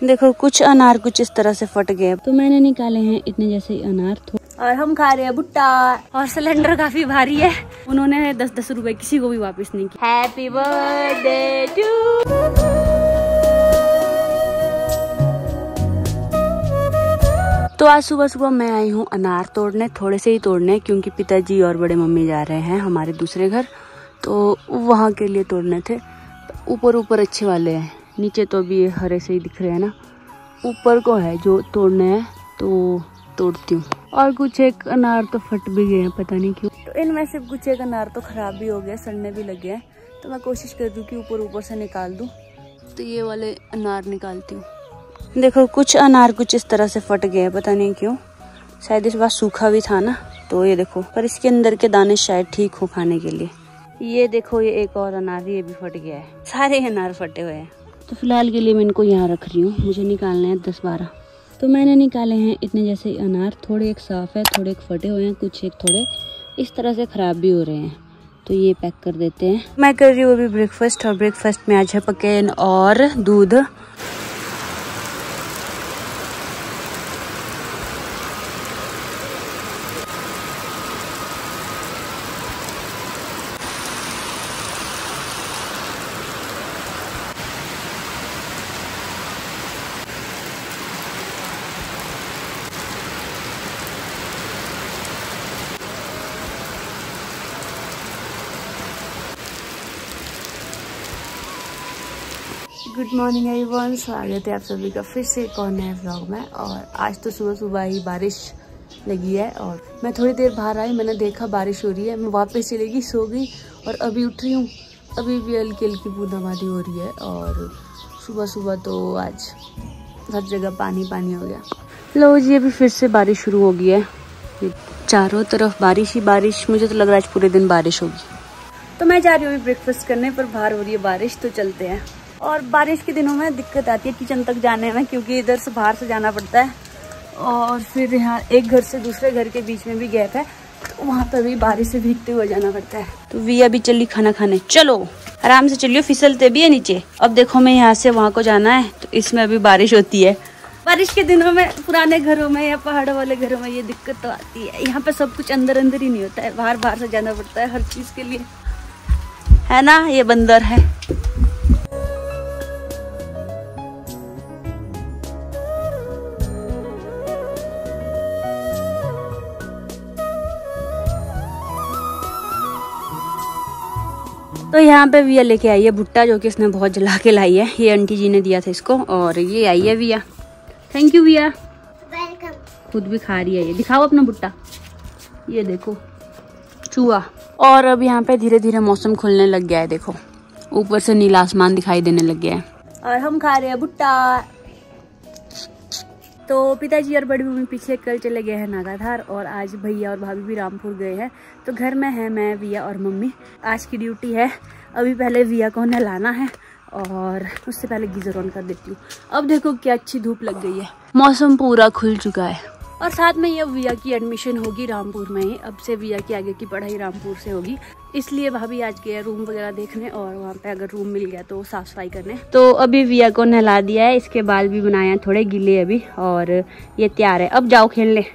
देखो कुछ अनार कुछ इस तरह से फट गए, तो मैंने निकाले हैं इतने जैसे अनार। और हम खा रहे हैं भुट्टा। और सिलेंडर काफी भारी है, उन्होंने 10-10 रुपए किसी को भी वापस नहीं किया। Happy birthday to. तो आज सुबह सुबह मैं आई हूँ अनार तोड़ने, थोड़े से ही तोड़ने, क्योंकि पिताजी और बड़े मम्मी जा रहे हैं हमारे दूसरे घर, तो वहाँ के लिए तोड़ने थे। ऊपर ऊपर अच्छे वाले हैं, नीचे तो अभी ये हरे से ही दिख रहे हैं ना। ऊपर को है जो तोड़ने हैं, तो तोड़ती हूँ। और कुछ एक अनार तो फट भी गए हैं, पता नहीं क्यों। तो इनमें से कुछ एक अनार तो खराब भी हो गया, सड़ने भी लगे हैं, तो मैं कोशिश कर दूँ कि ऊपर ऊपर से निकाल दूँ। तो ये वाले अनार निकालती हूँ। देखो कुछ अनार कुछ इस तरह से फट गए हैं, पता नहीं क्यों, शायद इस बार सूखा भी था ना, तो ये देखो। पर इसके अंदर के दाने शायद ठीक हो खाने के लिए। ये देखो ये एक और अनार, ये भी फट गया है, सारे अनार फटे हुए हैं। तो फिलहाल के लिए मैं इनको यहाँ रख रही हूँ, मुझे निकालने हैं 10-12। तो मैंने निकाले हैं इतने जैसे अनार, थोड़े एक साफ है, थोड़े एक फटे हुए हैं, कुछ एक थोड़े इस तरह से खराब भी हो रहे हैं। तो ये पैक कर देते हैं। मैं कर रही हूँ अभी ब्रेकफास्ट, और ब्रेकफास्ट में आज है पकेन और दूध। गुड मॉर्निंग एवरीवन, स्वागत है आप सभी का फिर से एक और नए व्लॉग में। और आज तो सुबह सुबह ही बारिश लगी है, और मैं थोड़ी देर बाहर आई, मैंने देखा बारिश हो रही है, मैं वापस चली गई, सो गई, और अभी उठ रही हूँ। अभी भी हल्की हल्की बूंदाबांदी हो रही है, और सुबह सुबह तो आज हर जगह पानी पानी हो गया। लो जी, अभी फिर से बारिश शुरू हो गई है, चारों तरफ बारिश ही बारिश। मुझे तो लग रहा है आज पूरे दिन बारिश होगी। तो मैं जा रही हूँ अभी ब्रेकफास्ट करने, पर बाहर हो रही है बारिश, तो चलते हैं। और बारिश के दिनों में दिक्कत आती है किचन तक जाने में, क्योंकि इधर से बाहर से जाना पड़ता है, और फिर यहाँ एक घर से दूसरे घर के बीच में भी गैप है, तो वहाँ पर भी बारिश से भीगते हुए जाना पड़ता है। तो विया भी चली खाना खाने। चलो आराम से चलियो, फिसलते भी है नीचे। अब देखो मैं यहाँ से वहाँ को जाना है, तो इसमें अभी बारिश होती है। बारिश के दिनों में पुराने घरों में या पहाड़ों वाले घरों में ये दिक्कत तो आती है। यहाँ पे सब कुछ अंदर अंदर ही नहीं होता है, बाहर बाहर से जाना पड़ता है हर चीज के लिए, है ना। ये बंदर है। तो यहाँ पे विया लेके आई है भुट्टा, जो कि इसने बहुत जला के लाई है। ये आंटी जी ने दिया था इसको, और ये आई है विया। थैंक यू विया, वेलकम। खुद भी खा रही है ये। दिखाओ अपना भुट्टा, ये देखो चूहा। और अब यहाँ पे धीरे धीरे मौसम खुलने लग गया है, देखो ऊपर से नीला आसमान दिखाई देने लग गया है, और हम खा रहे हैं भुट्टा। तो पिताजी और बड़ी मम्मी पीछे कल चले गए हैं नागाधार, और आज भैया और भाभी भी रामपुर गए हैं। तो घर में है मैं, विया और मम्मी। आज की ड्यूटी है अभी पहले विया को नहलाना है, और उससे पहले गीजर ऑन कर देती हूँ। अब देखो क्या अच्छी धूप लग गई है, मौसम पूरा खुल चुका है। और साथ में ये विया की एडमिशन होगी रामपुर में ही। अब से विया की आगे की पढ़ाई रामपुर से होगी, इसलिए भाभी आज गए रूम वगैरह देखने, और वहाँ पे अगर रूम मिल गया तो साफ सफाई करने। तो अभी विया को नहला दिया है, इसके बाल भी बनाए हैं थोड़े गीले अभी, और ये तैयार है, अब जाओ खेलने।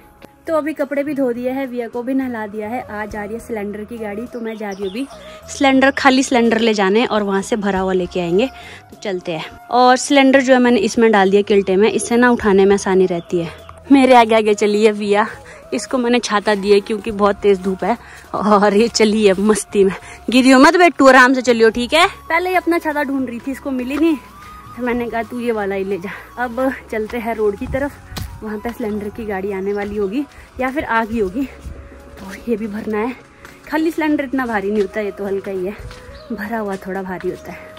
तो अभी कपड़े भी धो दिए हैं, विया को भी नहला दिया है। आज जा रही है सिलेंडर की गाड़ी, तो मैं जा रही हूँ अभी सिलेंडर, खाली सिलेंडर ले जाने, और वहाँ से भरा हुआ लेके आएंगे। तो चलते हैं। और सिलेंडर जो है मैंने इसमें डाल दिया किल्टे में, इससे ना उठाने में आसानी रहती है। मेरे आगे आगे चली है विया, इसको मैंने छाता दिया क्योंकि बहुत तेज धूप है, और ये चली है मस्ती में। गिरियो मत बेटू, आराम से चलियो, ठीक है। पहले ही अपना छाता ढूंढ रही थी, इसको मिली नहीं, तो मैंने कहा तू ये वाला ही ले जा। अब चलते हैं रोड की तरफ, वहाँ पे सिलेंडर की गाड़ी आने वाली होगी, या फिर आ गई होगी। तो ये भी भरना है। खाली सिलेंडर इतना भारी नहीं होता, ये तो हल्का ही है, भरा हुआ थोड़ा भारी होता है।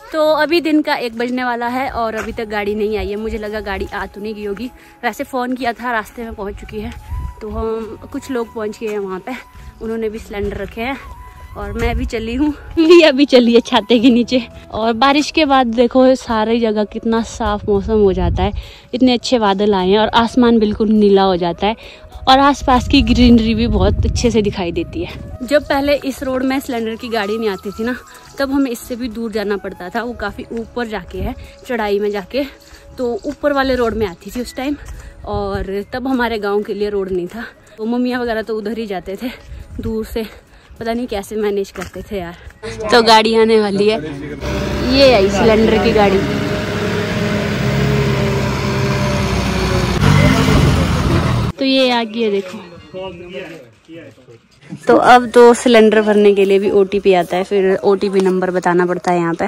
तो अभी दिन का 1 बजने वाला है, और अभी तक गाड़ी नहीं आई है। मुझे लगा गाड़ी आ तो नहीं गई होगी, वैसे फ़ोन किया था, रास्ते में पहुंच चुकी है। तो हम कुछ लोग पहुंच गए हैं वहाँ पे, उन्होंने भी सिलेंडर रखे हैं, और मैं भी चली हूँ। लिया भी चली है छाते के नीचे। और बारिश के बाद देखो सारी जगह कितना साफ मौसम हो जाता है, इतने अच्छे बादल आए हैं, और आसमान बिल्कुल नीला हो जाता है। और आसपास की ग्रीनरी भी बहुत अच्छे से दिखाई देती है। जब पहले इस रोड में सिलेंडर की गाड़ी नहीं आती थी ना, तब हमें इससे भी दूर जाना पड़ता था। वो काफ़ी ऊपर जाके है, चढ़ाई में जाके, तो ऊपर वाले रोड में आती थी उस टाइम। और तब हमारे गांव के लिए रोड नहीं था, तो मम्मियाँ वगैरह तो उधर ही जाते थे दूर से, पता नहीं कैसे मैनेज करते थे यार। तो गाड़ी आने वाली है, ये आई सिलेंडर की गाड़ी। तो ये आ गई है, देखो। तो अब तो सिलेंडर भरने के लिए भी OTP आता है, फिर OTP नंबर बताना पड़ता है यहाँ पे,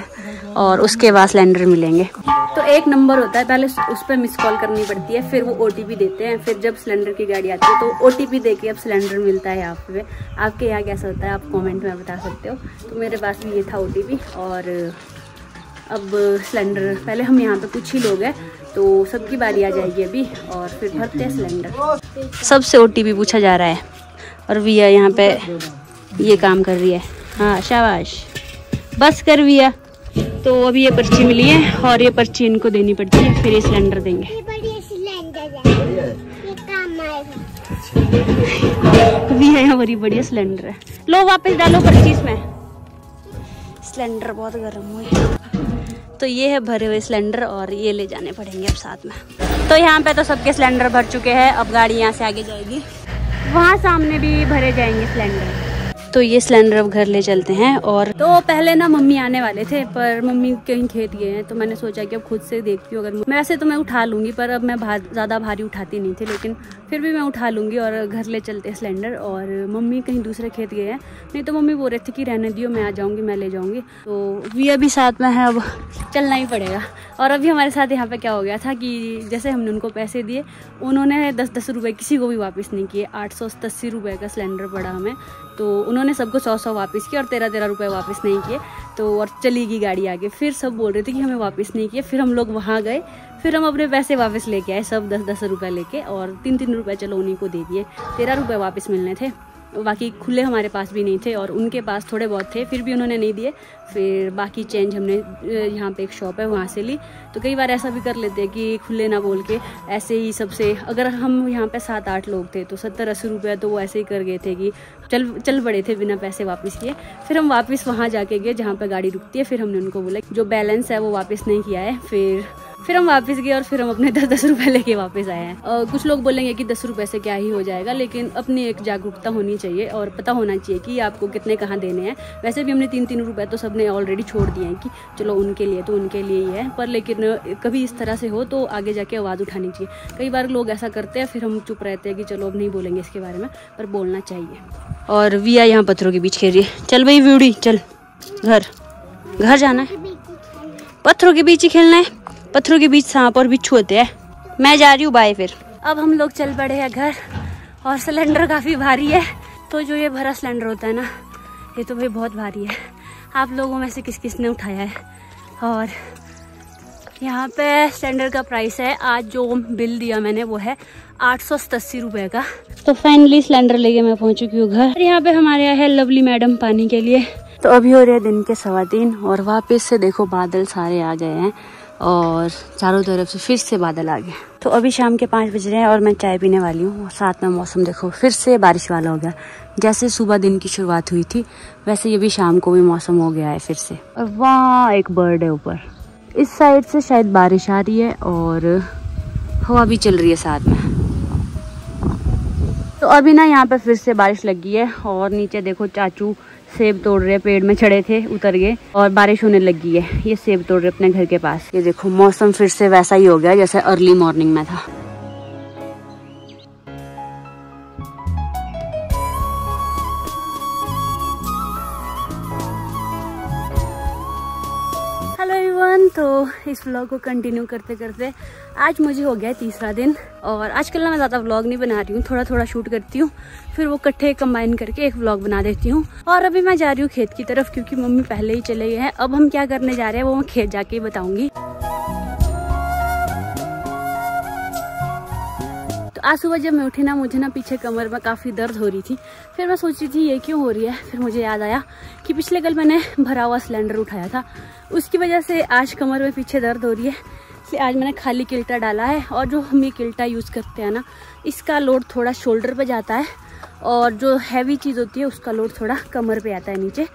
और उसके बाद सिलेंडर मिलेंगे। तो एक नंबर होता है, पहले उस पर मिस कॉल करनी पड़ती है, फिर वो OTP देते हैं, फिर जब सिलेंडर की गाड़ी आती है तो OTP देके अब सिलेंडर मिलता है यहाँ पे। आपके यहाँ कैसा होता है आप कमेंट में बता सकते हो। तो मेरे पास भी ये था OTP, और अब सिलेंडर, पहले हम यहाँ पे कुछ ही लोग हैं तो सबकी बारी आ जाएगी अभी, और फिर भरते हैं सिलेंडर। सबसे OTP पूछा जा रहा है, और विया यहाँ पे ये काम कर रही है। हाँ शाबाश, बस कर विया। तो अभी ये पर्ची मिली है, और ये पर्ची इनको देनी पड़ती है, फिर ये सिलेंडर देंगे। विया यहाँ बड़ी बढ़िया सिलेंडर है, लो वापस डालो पर्ची इसमें। सिलेंडर बहुत गर्म हुए। तो ये है भरे हुए सिलेंडर, और ये ले जाने पड़ेंगे अब साथ में। तो यहाँ पे तो सबके सिलेंडर भर चुके हैं, अब गाड़ी यहाँ से आगे जाएगी, वहाँ सामने भी भरे जाएंगे सिलेंडर। तो ये सिलेंडर अब घर ले चलते हैं। और तो पहले ना मम्मी आने वाले थे, पर मम्मी कहीं खेत गए हैं, तो मैंने सोचा कि अब खुद से देखती हूँ। अगर मैं वैसे तो मैं उठा लूँगी, पर अब मैं ज़्यादा भारी उठाती नहीं थी, लेकिन फिर भी मैं उठा लूँगी और घर ले चलते हैं सिलेंडर। और मम्मी कहीं दूसरे खेत गए हैं, नहीं तो मम्मी बोल रहे थे कि रहने दियो, मैं आ जाऊँगी, मैं ले जाऊँगी। तो विया भी साथ में है, अब चलना ही पड़ेगा। और अभी हमारे साथ यहाँ पे क्या हो गया था कि जैसे हमने उनको पैसे दिए, उन्होंने 10-10 रुपये किसी को भी वापस नहीं किए। 880 रुपये का सिलेंडर पड़ा हमें, तो उन्होंने सबको 100-100 वापस किए और 13-13 रुपये वापस नहीं किए। तो और चली गई गाड़ी आगे। फिर सब बोल रहे थे कि हमें वापस नहीं किए। फिर हम लोग वहाँ गए, फिर हम अपने पैसे वापस लेके आए, सब 10-10 रुपये लेके, और 3-3 रुपये चलो उन्हीं को दे दिए। 13 रुपये वापस मिलने थे, बाकी खुले हमारे पास भी नहीं थे, और उनके पास थोड़े बहुत थे, फिर भी उन्होंने नहीं दिए। फिर बाकी चेंज हमने यहाँ पे एक शॉप है वहाँ से ली। तो कई बार ऐसा भी कर लेते हैं कि खुले ना बोल के ऐसे ही सबसे, अगर हम यहाँ पे 7-8 लोग थे तो 70-80 रुपये तो वो ऐसे ही कर गए थे कि चल पड़े थे बिना पैसे वापस किए। फिर हम वापस वहाँ जाके गए जहाँ पे गाड़ी रुकती है, फिर हमने उनको बोला जो बैलेंस है वो वापस नहीं किया है। फिर हम वापस गए, और फिर हम अपने 10-10 रुपये लेके वापस आए हैं। कुछ लोग बोलेंगे कि 10 रुपये से क्या ही हो जाएगा, लेकिन अपनी एक जागरूकता होनी चाहिए और पता होना चाहिए कि आपको कितने कहाँ देने हैं। वैसे भी हमने 3-3 रुपये तो सबने ऑलरेडी छोड़ दिए हैं कि चलो उनके लिए तो उनके लिए ही है, पर लेकिन कभी इस तरह से हो तो आगे जाके आवाज़ उठानी चाहिए। कई बार लोग ऐसा करते हैं, फिर हम चुप रहते हैं कि चलो अब नहीं बोलेंगे इसके बारे में, पर बोलना चाहिए। और विया यहाँ पत्थरों के बीच खेल रही है। चल भाई व्यूडी, चल घर जाना है, पत्थरों के बीच ही खेलना है। पत्थरों के बीच सांप और बिच्छू होते हैं। मैं जा रही हूँ, बाय। फिर अब हम लोग चल पड़े हैं घर, और सिलेंडर काफ़ी भारी है। तो जो ये भरा सिलेंडर होता है ना, ये तो भाई बहुत भारी है। आप लोगों में से किस किस ने उठाया है? और यहाँ पे सिलेंडर का प्राइस है, आज जो बिल दिया मैंने वो है 880 रुपये का। तो फाइनली सिलेंडर लेके मैं पहुँच चुकी हूँ घर। यहाँ पे हमारे यहाँ है लवली मैडम पानी के लिए। तो अभी हो रहे हैं दिन के 3:15, और वापस से देखो बादल सारे आ गए हैं, और चारों तरफ से फिर से बादल आ गए। तो अभी शाम के 5 बज रहे हैं, और मैं चाय पीने वाली हूँ। और साथ में मौसम देखो फिर से बारिश वाला हो गया। जैसे सुबह दिन की शुरुआत हुई थी, वैसे ये भी शाम को भी मौसम हो गया है फिर से। और वहाँ एक बर्ड है ऊपर, इस साइड से शायद बारिश आ रही है, और हवा भी चल रही है साथ में। तो अभी ना यहाँ पे फिर से बारिश लगी है, और नीचे देखो चाचू सेब तोड़ रहे हैं, पेड़ में चढ़े थे उतर गए, और बारिश होने लगी है। ये सेब तोड़ रहे अपने घर के पास। ये देखो मौसम फिर से वैसा ही हो गया जैसे अर्ली मॉर्निंग में था। हेलो एवरीवन, तो इस व्लॉग को कंटिन्यू करते करते आज मुझे हो गया 3रा दिन। और आजकल ना मैं ज़्यादा व्लॉग नहीं बना रही हूँ, थोड़ा थोड़ा शूट करती हूँ, फिर वो इकट्ठे कंबाइन करके एक व्लॉग बना देती हूँ। और अभी मैं जा रही हूँ खेत की तरफ, क्योंकि मम्मी पहले ही चले गए हैं। अब हम क्या करने जा रहे हैं वो मैं खेत जाके ही बताऊँगी। तो आज सुबह जब मैं उठी ना, मुझे ना पीछे कमर में काफ़ी दर्द हो रही थी। फिर मैं सोच रही थी ये क्यों हो रही है। फिर मुझे याद आया कि पिछले कल मैंने भरा हुआ सिलेंडर उठाया था, उसकी वजह से आज कमर में पीछे दर्द हो रही है। इसलिए आज मैंने खाली किल्टा डाला है। और जो हम ये किल्टा यूज़ करते हैं ना, इसका लोड थोड़ा शोल्डर पे जाता है और जो हैवी चीज़ होती है उसका लोड थोड़ा कमर पे आता है नीचे।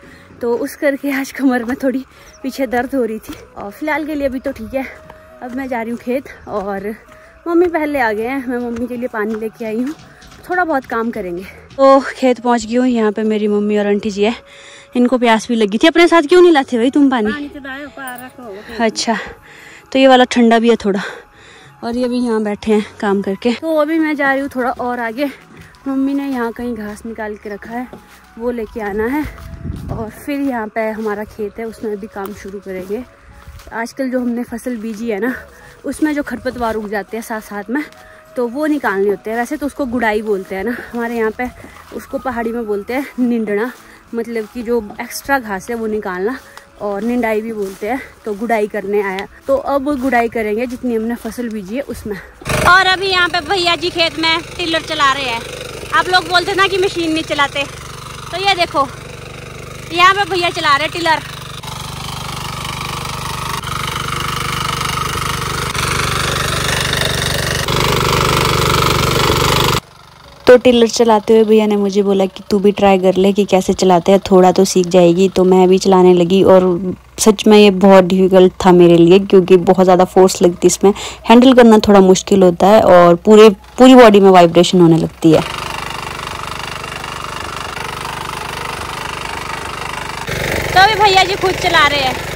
तो उस करके आज कमर में थोड़ी पीछे दर्द हो रही थी। और फिलहाल के लिए अभी तो ठीक है। अब मैं जा रही हूँ खेत और मम्मी पहले आ गए हैं। मैं मम्मी के लिए पानी लेके आई हूँ, थोड़ा बहुत काम करेंगे। तो खेत पहुँच गई हूँ। यहाँ पे मेरी मम्मी और आंटी जी है, इनको प्यास भी लगी थी। अपने साथ क्यों नहीं लाते भाई तुम पानी? अच्छा, तो ये वाला ठंडा भी है थोड़ा। और ये भी यहाँ बैठे हैं काम करके। तो अभी मैं जा रही हूँ थोड़ा और आगे। मम्मी ने यहाँ कहीं घास निकाल के रखा है, वो लेके आना है। और फिर यहाँ पे हमारा खेत है, उसमें भी काम शुरू करेंगे। आजकल जो हमने फसल बीजी है ना, उसमें जो खरपतवार उग जाते हैं साथ साथ में, तो वो निकालने होते हैं। वैसे तो उसको गुड़ाई बोलते हैं ना, हमारे यहाँ पे उसको पहाड़ी में बोलते हैं निंदना, मतलब कि जो एक्स्ट्रा घास है वो निकालना। और निंदाई भी बोलते हैं। तो गुड़ाई करने आया, तो अब गुड़ाई करेंगे जितनी हमने फसल बीजी है उसमें। और अभी यहाँ पे भैया जी खेत में टिलर चला रहे हैं। आप लोग बोलते ना कि मशीन नहीं चलाते, तो ये देखो यहाँ पे भैया चला रहे टिलर। तो टिलर चलाते हुए भैया ने मुझे बोला कि तू भी ट्राई कर ले कि कैसे चलाते हैं, थोड़ा तो सीख जाएगी। तो मैं भी चलाने लगी और सच में ये बहुत डिफ़िकल्ट था मेरे लिए, क्योंकि बहुत ज़्यादा फोर्स लगती है इसमें, हैंडल करना थोड़ा मुश्किल होता है और पूरी बॉडी में वाइब्रेशन होने लगती है। तो अभी भैया जी खुद चला रहे हैं।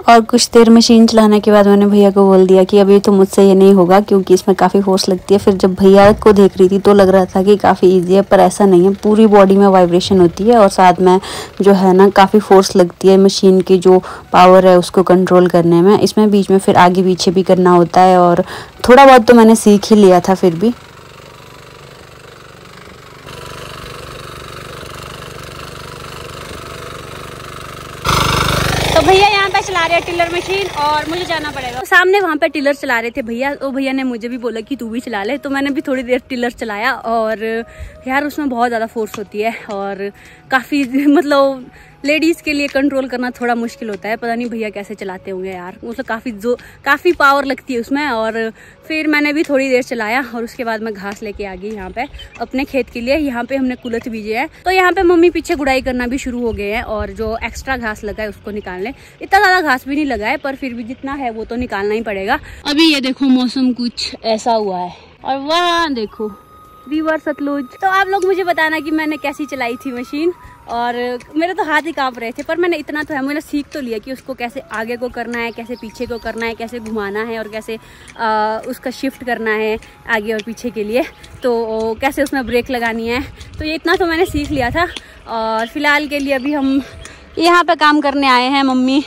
और कुछ देर मशीन चलाने के बाद मैंने भैया को बोल दिया कि अभी तो मुझसे ये नहीं होगा, क्योंकि इसमें काफ़ी फोर्स लगती है। फिर जब भैया को देख रही थी तो लग रहा था कि काफ़ी इजी है, पर ऐसा नहीं है। पूरी बॉडी में वाइब्रेशन होती है और साथ में जो है ना काफ़ी फोर्स लगती है। मशीन की जो पावर है उसको कंट्रोल करने में, इसमें बीच में फिर आगे पीछे भी करना होता है। और थोड़ा बहुत तो मैंने सीख ही लिया था फिर भी। तो भैया यहाँ पे चला रहे हैं टिलर मशीन और मुझे जाना पड़ेगा। तो सामने वहाँ पे टिलर चला रहे थे भैया, तो भैया ने मुझे भी बोला कि तू भी चला ले। तो मैंने भी थोड़ी देर टिलर चलाया और यार उसमें बहुत ज़्यादा फोर्स होती है और काफ़ी मतलब लेडीज़ के लिए कंट्रोल करना थोड़ा मुश्किल होता है। पता नहीं भैया कैसे चलाते होंगे यार, मतलब काफ़ी पावर लगती है उसमें। और फिर मैंने भी थोड़ी देर चलाया और उसके बाद मैं घास लेके आ गई यहाँ पे अपने खेत के लिए। यहाँ पे हमने कुलथ बीजे हैं, तो यहाँ पे मम्मी पीछे गुड़ाई करना भी शुरू हो गए हैं और जो एक्स्ट्रा घास लगा है उसको निकाल लें। इतना ज़्यादा घास भी नहीं लगा है, पर फिर भी जितना है वो तो निकालना ही पड़ेगा। अभी ये देखो मौसम कुछ ऐसा हुआ है और वहाँ देखो रिवर सतलुज। तो आप लोग मुझे बताना कि मैंने कैसी चलाई थी मशीन। और मेरे तो हाथ ही कांप रहे थे, पर मैंने इतना तो है, मैंने सीख तो लिया कि उसको कैसे आगे को करना है, कैसे पीछे को करना है, कैसे घुमाना है और कैसे उसका शिफ्ट करना है आगे और पीछे के लिए, तो कैसे उसमें ब्रेक लगानी है। तो ये इतना तो मैंने सीख लिया था। और फिलहाल के लिए अभी हम यहाँ पे काम करने आए हैं मम्मी।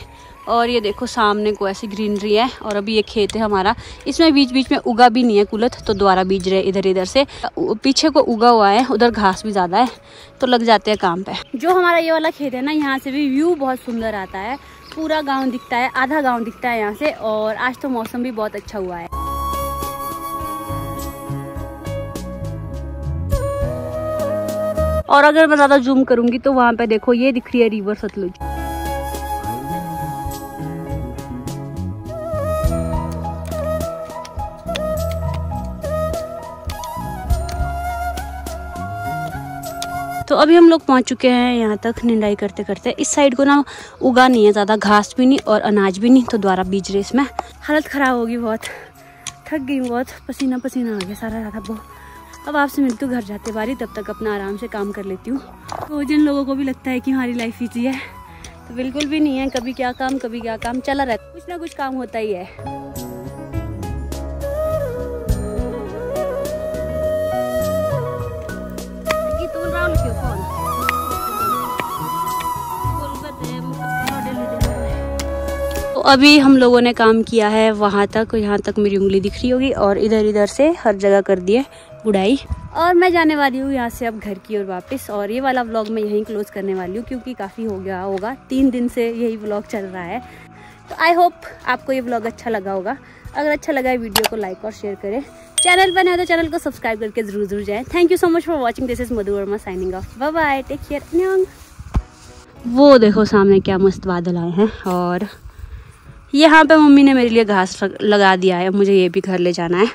और ये देखो सामने को ऐसी ग्रीनरी है और अभी ये खेत है हमारा, इसमें बीच बीच में उगा भी नहीं है कुलथ, तो दोबारा बीज रहे इधर इधर से। पीछे को उगा हुआ है, उधर घास भी ज़्यादा है, तो लग जाते हैं काम पे। जो हमारा ये वाला खेत है ना, यहाँ से भी व्यू बहुत सुंदर आता है, पूरा गाँव दिखता है, आधा गाँव दिखता है यहाँ से। और आज तो मौसम भी बहुत अच्छा हुआ है। और अगर मैं ज़्यादा जूम करूँगी तो वहाँ पे देखो ये दिख रही है रिवर सतलुज। तो अभी हम लोग पहुंच चुके हैं यहाँ तक निंदाई करते करते। इस साइड को ना उगा नहीं है ज़्यादा, घास भी नहीं और अनाज भी नहीं, तो दोबारा बीज रहे इसमें। हालत ख़राब होगी, बहुत थक गई, बहुत पसीना पसीना आ गया सारा ज़्यादा बहुत। अब आपसे मिलती हूँ घर जाते बारी, तब तक अपना आराम से काम कर लेती हूँ। तो जिन लोगों को भी लगता है कि हमारी लाइफ ईजी है, तो बिल्कुल भी नहीं है। कभी क्या काम कभी क्या काम चला रहता, कुछ ना कुछ काम होता ही है। तो अभी हम लोगों ने काम किया है वहाँ तक, यहाँ तक मेरी उंगली दिख रही होगी, और इधर इधर से हर जगह कर दी है गुड़ाई। और मैं जाने वाली हूँ यहाँ से अब घर की ओर वापस। और ये वाला व्लॉग मैं यहीं क्लोज करने वाली हूँ, क्योंकि काफ़ी हो गया होगा, 3 दिन से यही व्लॉग चल रहा है। तो आई होप आपको ये व्लॉग अच्छा लगा होगा। अगर अच्छा लगा है वीडियो को लाइक और शेयर करें। चैनल पर नए तो चैनल को सब्सक्राइब करके जरूर जाएं। Thank you so much for watching. This is Madhu Verma signing off. Bye bye, take care. वो देखो सामने क्या मस्त बादल आए हैं और यहाँ पे मम्मी ने मेरे लिए घास लगा दिया है, मुझे ये भी घर ले जाना है।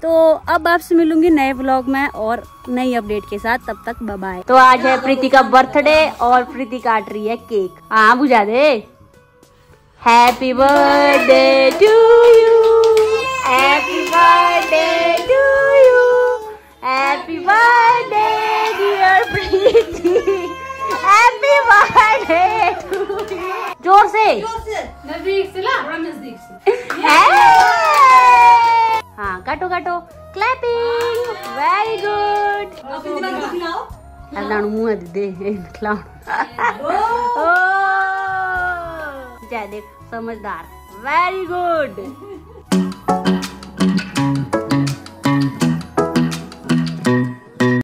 तो अब आपसे मिलूंगी नए व्लॉग में और नई अपडेट के साथ, तब तक बाय बाय। तो आज है प्रीति का बर्थडे और प्रीति काट रही है केक। हाँ बुझा दे। Happy birthday to you, happy birthday to you, happy birthday dear Preeti, happy birthday to you. जोर से नजदीक से ला, थोड़ा नजदीक से। हाँ काटो काटो, क्लैपिंग, वेरी गुड। लाणू मुँह दे खिलाओ। देख समझदार, वेरी गुड।